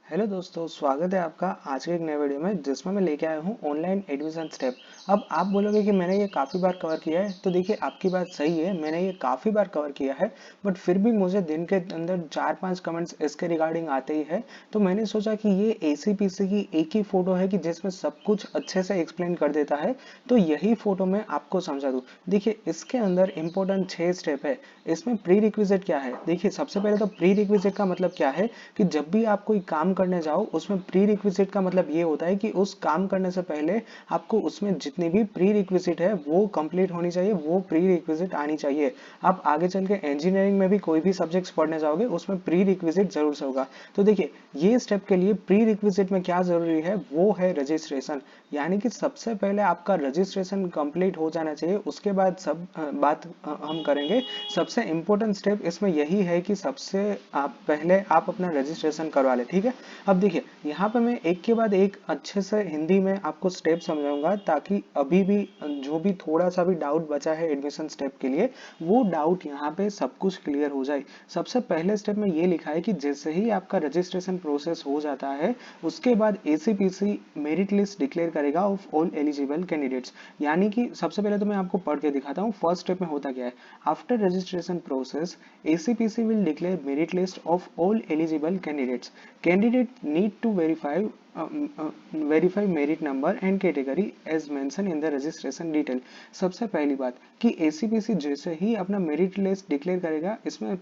Hello दोस्तों, स्वागत है आपका आज के एक नए वीडियो में जिसमें मैं लेके आया हूँ ऑनलाइन एडमिशन स्टेप। अब आप बोलोगे कि मैंने ये काफ़ी बार कवर किया है, तो देखिए आपकी बात सही है, मैंने ये काफ़ी बार कवर किया है। बट फिर भी मुझे दिन के अंदर 4-5 कमेंट्स इसके रिगार्डिंग आते ही है। तो मैंने सोचा कि ये एसीपीसी की एक ही फोटो है कि जिसमें सब कुछ अच्छे से एक्सप्लेन कर देता है, तो यही फोटो मैं आपको समझा दूँ। देखिए इसके अंदर इंपॉर्टेंट 6 स्टेप है। इसमें प्री रिक्विजिट क्या है, देखिए सबसे पहले तो प्री रिक्विजिट का मतलब क्या है कि जब भी आप कोई काम करने जाओ उसमें प्री रिक्विजिट का मतलब ये होता है कि उस काम करने से पहले आपको उसमें जितनी भी प्री रिक्विजिट है वो कंप्लीट होनी चाहिए, वो प्री रिक्विजिट आनी चाहिए। आप आगे चल के इंजीनियरिंग में भी कोई भी सब्जेक्ट्स पढ़ने जाओगे उसमें प्री रिक्विजिट जरूर से होगा। तो देखिए ये स्टेप के लिए प्री रिक्विजिट में क्या जरूरी है, वो है रजिस्ट्रेशन। यानी कि सबसे पहले आपका रजिस्ट्रेशन कंप्लीट हो जाना चाहिए, उसके बाद सब बात हम करेंगे। सबसे इंपॉर्टेंट स्टेप इसमें यही है कि सबसे आप पहले आप अपना रजिस्ट्रेशन करवा ले, ठीक है। अब देखिए यहाँ पे मैं एक के बाद एक अच्छे से हिंदी में आपको स्टेप समझाऊंगा, ताकि अभी भी जो भी थोड़ा सा भी डाउट बचा है एडमिशन स्टेप के लिए, वो डाउट यहाँ पे सब कुछ क्लियर हो जाए। सबसे पहले स्टेप में ये लिखा है कि जैसे ही आपका रजिस्ट्रेशन प्रोसेस हो जाता है, उसके बाद एसीपीसी मेरिट लिस्ट डिक्लेयर करेगा ऑफ ऑल एलिजिबल कैंडिडेट्स। यानी कि सबसे पहले तो मैं आपको पढ़ के दिखाता हूँ फर्स्ट स्टेप में होता क्या है। After registration process, ACPC will declare merit list of all eligible candidates. Candidate need to verify merit number and category as mentioned in the registration detail. सबसे पहली बात कि ACPC जैसे ही अपना मेरिट लिस्ट डिक्लेयर करेगा, इसमें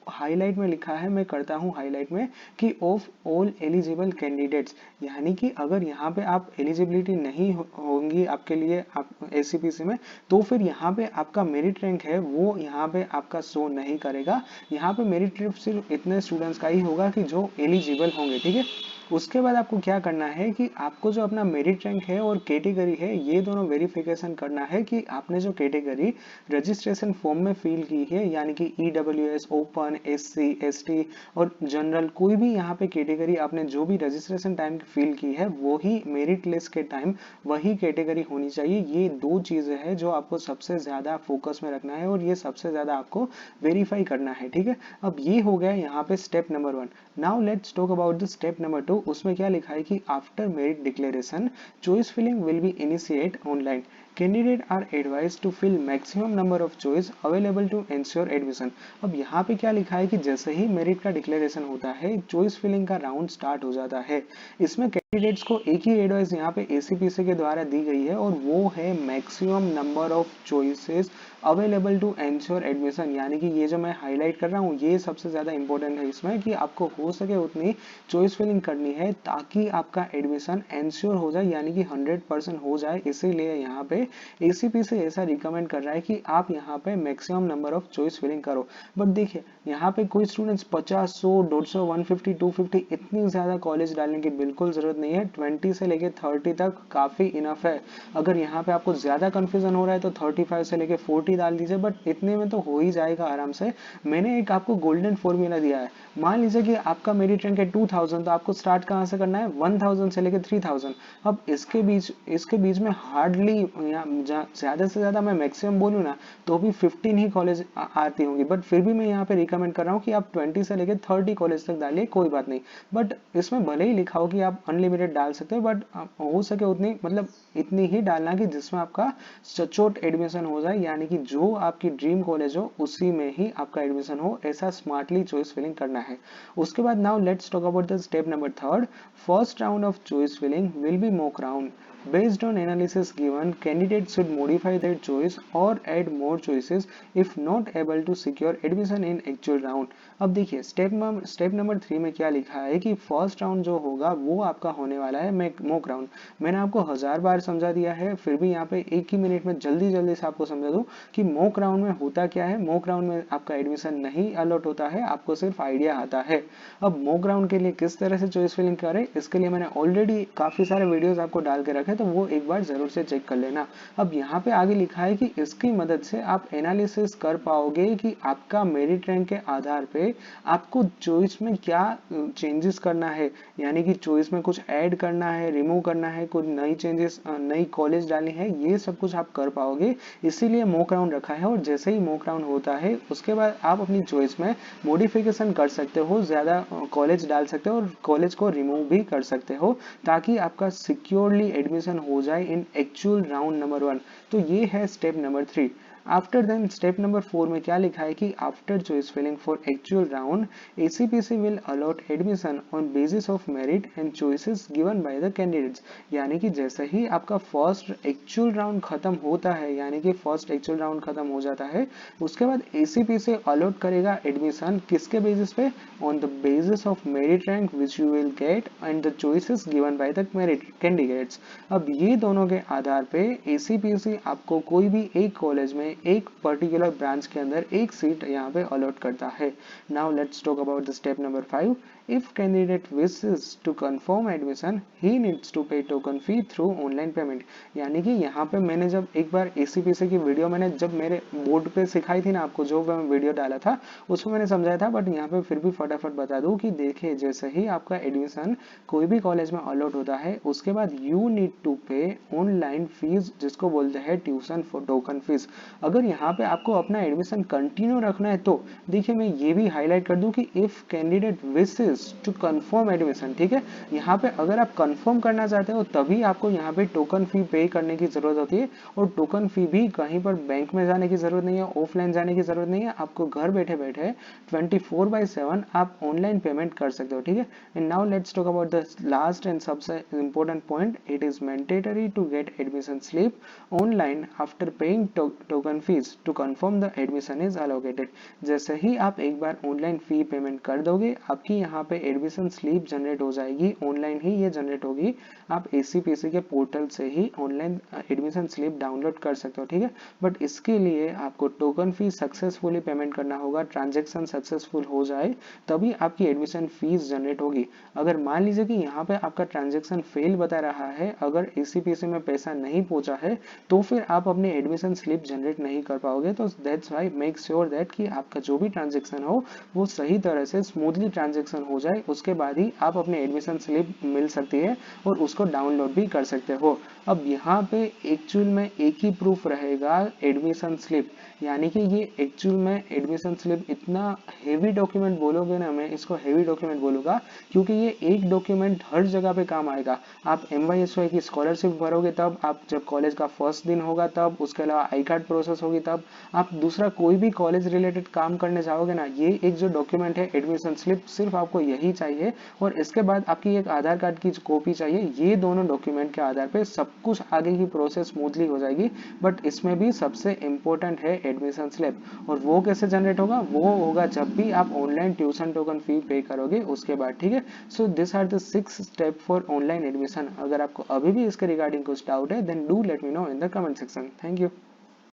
हाईलाइट में लिखा है, मैं करता हूँ हाईलाइट में, कि ऑफ ऑल एलिजिबल कैंडिडेट्स। यानी कि अगर यहाँ पे आप एलिजिबिलिटी नहीं होंगी आपके लिए आप एसीपीसी में, तो फिर यहाँ पे आपका मेरिट रैंक है वो यहाँ पे आपका शो नहीं करेगा। यहाँ पे मेरिट रैंक सिर्फ इतने स्टूडेंट्स का ही होगा कि जो एलिजिबल होंगे, ठीक है। उसके बाद आपको क्या करना है कि आपको जो अपना मेरिट रैंक है और कैटेगरी है, ये दोनों वेरिफिकेशन करना है कि आपने जो कैटेगरी रजिस्ट्रेशन फॉर्म में फिल की है, यानी कि ईडब्ल्यूएस, ओपन, एससी, एसटी और जनरल, कोई भी यहाँ पे कैटेगरी आपने जो भी रजिस्ट्रेशन टाइम फिल की है, वो ही मेरिट लिस्ट के टाइम वही कैटेगरी होनी चाहिए। ये दो चीजें हैं जो आपको सबसे ज्यादा फोकस में रखना है और ये सबसे ज्यादा आपको वेरीफाई करना है, ठीक है। अब ये हो गया यहाँ पे step number 1। Now let's talk about the step number 2। उसमें क्या लिखा है कि after merit declaration, choice filling will be initiate online. Candidate are advise to fill maximum number of choice available to ensure admission. अब यहाँ पे क्या लिखा है कि जैसे ही मेरिट का डिक्लेरेशन होता है, चॉइस फिलिंग का राउंड स्टार्ट हो जाता है। इसमें कैंडिडेट्स को एक ही एडवाइस यहाँ पे एसीपीसी के द्वारा दी गई है, और वो है maximum number of choices available to ensure admission. यानी कि ये जो मैं हाईलाइट कर रहा हूँ, ये सबसे ज्यादा इंपॉर्टेंट है इसमें, कि आपको हो सके उतनी चॉइस फिलिंग करनी है ताकि आपका एडमिशन एंश्योर हो जाए, यानी कि 100% हो जाए। इसीलिए यहाँ पे एसीपीसी ऐसा रिकमेंड कर रहा है कि आप यहाँ पे maximum number of choice filling करो। बट देखिए यहाँ पे कोई स्टूडेंट्स 50, 100, 150, 150, 250 इतनी ज्यादा कॉलेज डालने की बिल्कुल जरूरत नहीं है। 20 से लेके 30 तक काफी इनफ है। अगर यहाँ पे आपको ज्यादा कंफ्यूजन हो रहा है तो 35 से लेके 40 डाल दीजिए, बट इतने में तो हो ही जाएगा आराम से। मैंने एक आपको गोल्डन फॉर्मूला दिया है। मान लीजिए कि आपका मेरिट रैंक है 2000, तो आपको स्टार्ट कहाँ से करना है, 1000 से लेके 3000। अब इसके बीच में हार्डली ज्यादा से ज्यादा मैं मैक्सिमम बोलूँ ना, तो भी 15 ही कॉलेज आती होंगी। बट फिर भी मैं यहाँ पे रिकमेंड कर रहा हूँ कि आप 20 से लेके 30 कॉलेज तक डालिए, कोई बात नहीं। बट इसमें भले ही लिखा हो कि आप अनलिमिटेड डाल सकते हो, बट हो सके उतनी, मतलब इतनी ही डालना कि जिसमें आपका सचोट एडमिशन हो जाए, यानी कि जो आपकी ड्रीम कॉलेज हो उसी में ही आपका एडमिशन हो, ऐसा स्मार्टली चॉइस फिलिंग करना है। उसके बाद now let's talk about the step number 3। First round of choice filling will be mock round. Based on analysis given, candidates should modify their choice or add more choices if not able to secure admission in actual round. अब देखिए step number 3 में क्या लिखा है कि first round जो होगा वो आपका होने वाला है मॉक राउंड। मैंने आपको 1000 बार समझा दिया है, फिर भी यहाँ पे एक ही मिनट में जल्दी जल्दी से आपको समझा दूं कि मॉक राउंड में होता क्या है। मॉक राउंड में आपका एडमिशन नहीं अलॉट होता है, आपको सिर्फ आइडिया आता है। अब मॉक राउंड के लिए किस तरह से चॉइस फिलिंग करें, इसके लिए मैंने ऑलरेडी काफी सारे वीडियोस आपको डाल के रखे, है तो वो एक बार जरूर से चेक कर लेना। अब यहाँ पे आगे लिखा है कि इसकी मदद से आप एनालिसिस कर पाओगे कि आपका मेरिट रैंक के आधार पे आपको चॉइस में क्या चेंजेस करना है, यानी कि चॉइस में कुछ ऐड करना है, रिमूव करना है, कुछ नई चेंजेस, नई कॉलेज डालनी है, ये सब कुछ आप कर पाओगे। इसीलिए मॉक राउंड रखा है और जैसे ही मॉक राउंड होता है उसके बाद आप अपनी चॉइस में मॉडिफिकेशन कर सकते हो, ज्यादा कॉलेज डाल सकते हो और कॉलेज को रिमूव भी कर सकते हो, ताकि आपका सिक्योरली एडमिशन हो जाए इन एक्चुअल राउंड नंबर 1। तो ये है step number 3। After then step number 4 में क्या लिखा है कि after choice filling for actual round ACPC will allot admission on basis of merit and choices given by the candidates. यानी कि जैसे ही आपका फर्स्ट एक्चुअल राउंड खत्म होता है, यानी कि फर्स्ट एक्चुअल राउंड खत्म हो जाता है, उसके बाद एसीपीसी अलॉट करेगा एडमिशन किसके बेसिस पे, on the basis of merit rank which you will get and the choices given by the merit candidates. अब ये दोनों के आधार पे एसीपीसी आपको कोई भी एक कॉलेज में एक पर्टिकुलर ब्रांच के अंदर एक सीट यहाँ पे अलॉट करता है। Now let's talk about the step number 5। If candidate wishes to confirm admission, he needs to pay token fee through online payment। यानी कि यहाँ पे मैंने जब एक बार एसीपीसी की वीडियो मैंने जब मेरे बोर्ड पे सिखाई थी ना आपको, जो मैं वीडियो डाला था उसमें मैंने समझाया था, बट यहाँ पे फिर भी फटाफट बता दूं कि देखिए जैसे ही आपका एडमिशन कोई भी कॉलेज में अलॉट होता है उसके बाद यू नीड टू पे ऑनलाइन फीस, जिसको बोलते हैं ट्यूशन फॉर टोकन फीस। अगर यहाँ पे आपको अपना एडमिशन कंटिन्यू रखना है तो देखिए मैं ये भी हाईलाइट कर दूं कि if candidate wishes to confirm admission, ठीक है, यहाँ पे अगर आप कंफर्म करना चाहते हो तभी आपको यहाँ पे टोकन फी पे करने की जरूरत होती है। और टोकन फी भी कहीं पर बैंक में जाने की जरूरत नहीं है, ऑफलाइन जाने की जरूरत नहीं है, आपको घर बैठे बैठे 24/7 आप ऑनलाइन पेमेंट कर सकते हो, ठीक है। And now let's talk about the last and सबसे important point. It is mandatory to get admission slip online after paying token fees to confirm the admission is allocated. जैसे ही आप एक बार ऑनलाइन फी पेमेंट कर दोगे आपकी यहाँ पे एडमिशन स्लिप जनरेट हो जाएगी, ऑनलाइन ही ये जनरेट होगी। आप एसीपीसी के पोर्टल से ही ऑनलाइन एडमिशन स्लिप डाउनलोड कर सकते हो, ठीक है। बट इसके लिए आपको टोकन फी सक्सेसफुली पेमेंट करना होगा, ट्रांजेक्शन सक्सेसफुल हो जाए तभी आपकी एडमिशन फीस जनरेट होगी। अगर मान लीजिए कि यहाँ पे आपका ट्रांजेक्शन फेल बता रहा है, अगर एसीपीसी में पैसा नहीं पहुंचा है तो फिर आप अपनी एडमिशन स्लिप जनरेट नहीं कर पाओगे। तो that's why make sure that कि आपका जो भी ट्रांजेक्शन हो वो सही तरह से स्मूथली ट्रांजेक्शन हो जाए, उसके बाद ही आप अपनी एडमिशन स्लिप मिल सकती है और उसको डाउनलोड भी कर सकते हो। अब यहाँ पे एक्चुअल में एक ही प्रूफ रहेगा, एडमिशन स्लिप। यानी कि ये एक्चुअल में एडमिशन स्लिप इतना हेवी डॉक्यूमेंट बोलोगे ना, मैं इसको हेवी डॉक्यूमेंट बोलूंगा क्योंकि ये एक डॉक्यूमेंट हर जगह पे काम आएगा। आप MYSY की स्कॉलरशिप भरोगे तब, आप जब कॉलेज का फर्स्ट दिन होगा तब, उसके अलावा आई कार्ड प्रोसेस होगी तब, आप दूसरा कोई भी कॉलेज रिलेटेड काम करने जाओगे ना, ये एक जो डॉक्यूमेंट है एडमिशन स्लिप, सिर्फ आपको यही चाहिए और इसके बाद आपकी एक आधार कार्ड की कॉपी चाहिए। ये दोनों डॉक्यूमेंट के आधार पे सब कुछ आगे की प्रोसेस स्मूथली हो जाएगी। बट इसमें भी सबसे इंपॉर्टेंट है एडमिशन स्लिप, और वो कैसे जनरेट होगा, वो होगा जब भी आप ऑनलाइन ट्यूशन टोकन फी पे करोगे उसके बाद, ठीक है। So this are the 6 step for online admission. अगर आपको अभी भी इसके रिगार्डिंग कुछ डाउट है then do let me know in the comment section. Thank you.